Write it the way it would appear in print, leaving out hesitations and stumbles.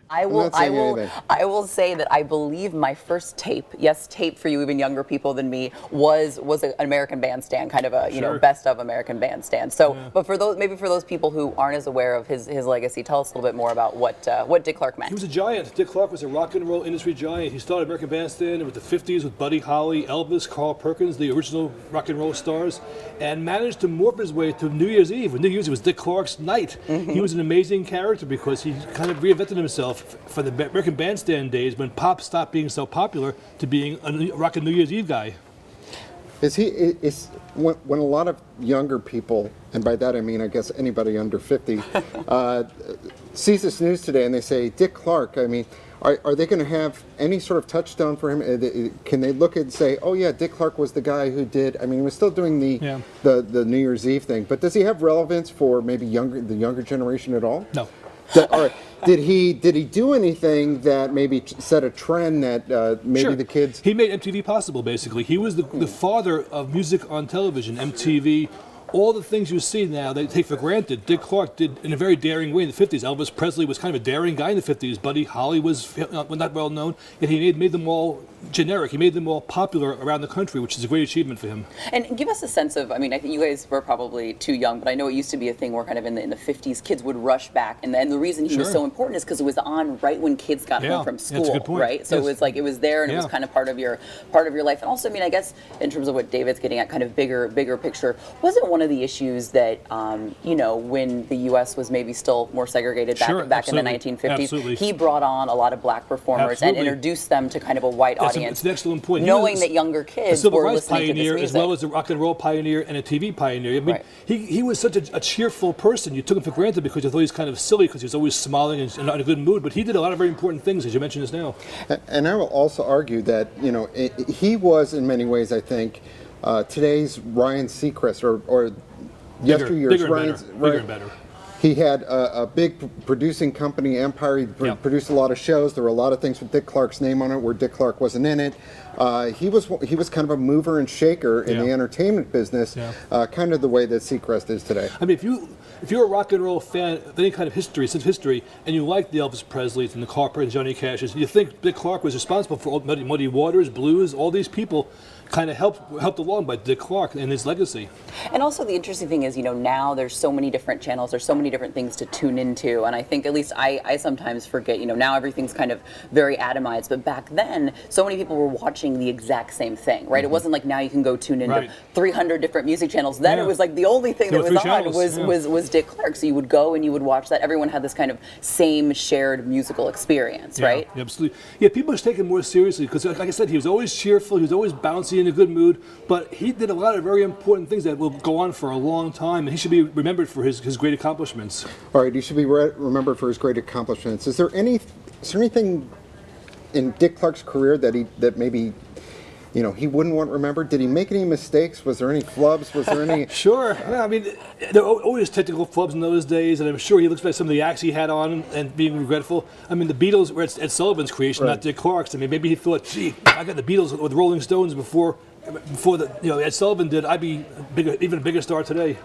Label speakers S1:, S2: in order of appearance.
S1: I will. I will. I will say that I believe my first tape, yes, tape for you even younger people than me, was an American Bandstand, kind of a best of American Bandstand. So, but for those maybe for those people who aren't as aware of his legacy, tell us a little bit more about what Dick Clark meant.
S2: He was a giant. Dick Clark was a rock and roll industry giant. He started American Bandstand with the '50s with Buddy Holly, Elvis, Carl Perkins, the original rock and roll stars, and managed to morph his way to New Year's Eve. When New Year's Eve was Dick Clark's night. He was an amazing character because he kind of reinvented himself for the American Bandstand days when pop stopped being so popular to being a rockin' New Year's Eve guy.
S3: When a lot of younger people, and by that I mean I guess anybody under 50, sees this news today and they say Dick Clark, I mean, are they going to have any sort of touchstone for him? Can they look and say, oh yeah, Dick Clark was the guy who did? I mean, he was still doing the New Year's Eve thing, but does he have relevance for maybe the younger generation at all?
S2: No.
S3: All right. Did he do anything that maybe set a trend that maybe the kids?
S2: He made MTV possible. Basically, he was the father of music on television. MTV. All the things you see now, they take for granted. Dick Clark did in a very daring way in the 50s. Elvis Presley was kind of a daring guy in the 50s. Buddy Holly was not well known, and he made them all generic. He made them all popular around the country, which is a great achievement for him.
S1: And give us a sense of, I mean, I think you guys were probably too young, but I know it used to be a thing where kind of in the 50s, kids would rush back, and the reason he was so important is because it was on right when kids got home from school,
S2: that's a good point.
S1: Right? So it was like it was there, and it was kind of part of your life. And also, I mean, I guess in terms of what David's getting at, kind of bigger picture, wasn't one of the issues that when the U.S. was maybe still more segregated back in the 1950s, he brought on a lot of black performers and introduced them to kind of a white audience.
S2: It's an excellent point.
S1: Knowing that younger kids were listening to this music.
S2: As well as a rock and roll pioneer and a TV pioneer. I mean, he was such a cheerful person. You took him for granted because you thought he was kind of silly because he was always smiling and in a good mood. But he did a lot of very important things, as you mentioned just now.
S3: And I will also argue that he was in many ways, I think, today's Ryan Seacrest or yesteryear's Ryan's.
S2: Bigger and better.
S3: He had a big producing company, Empire. He produced a lot of shows. There were a lot of things with Dick Clark's name on it where Dick Clark wasn't in it. He was kind of a mover and shaker in the entertainment business, kind of the way that Seacrest is today.
S2: I mean, if you're a rock and roll fan of any kind of history, since history, and you like the Elvis Presleys and the Carl Perkins, Johnny Cashes, you think Dick Clark was responsible for all Muddy Waters, Blues, all these people kind of helped along by Dick Clark and his legacy.
S1: And also the interesting thing is, now there's so many different channels, there's so many different things to tune into, and I think at least I sometimes forget, now everything's kind of very atomized, but back then so many people were watching the exact same thing, right? It wasn't like now you can go tune into 300 different music channels. Then it was like the only thing that was on was Dick Clark, so you would go and you would watch that. Everyone had this kind of same shared musical experience, right?
S2: Yeah, absolutely. Yeah, people just take him more seriously because, like I said, he was always cheerful, he was always bouncy, in a good mood, but he did a lot of very important things that will go on for a long time, and he should be remembered for his great accomplishments.
S3: All right, he should be remembered for his great accomplishments. Is there anything in Dick Clark's career that maybe he wouldn't want remembered? Did he make any mistakes? Was there any flubs? Was there any?
S2: Sure. Yeah, I mean, there were always technical flubs in those days, and I'm sure he looks back at some of the acts he had on and being regretful. I mean, the Beatles were Ed Sullivan's creation, not Dick Clark's. I mean, maybe he thought, gee, I got the Beatles or the Rolling Stones before Ed Sullivan did. I'd be even a bigger star today.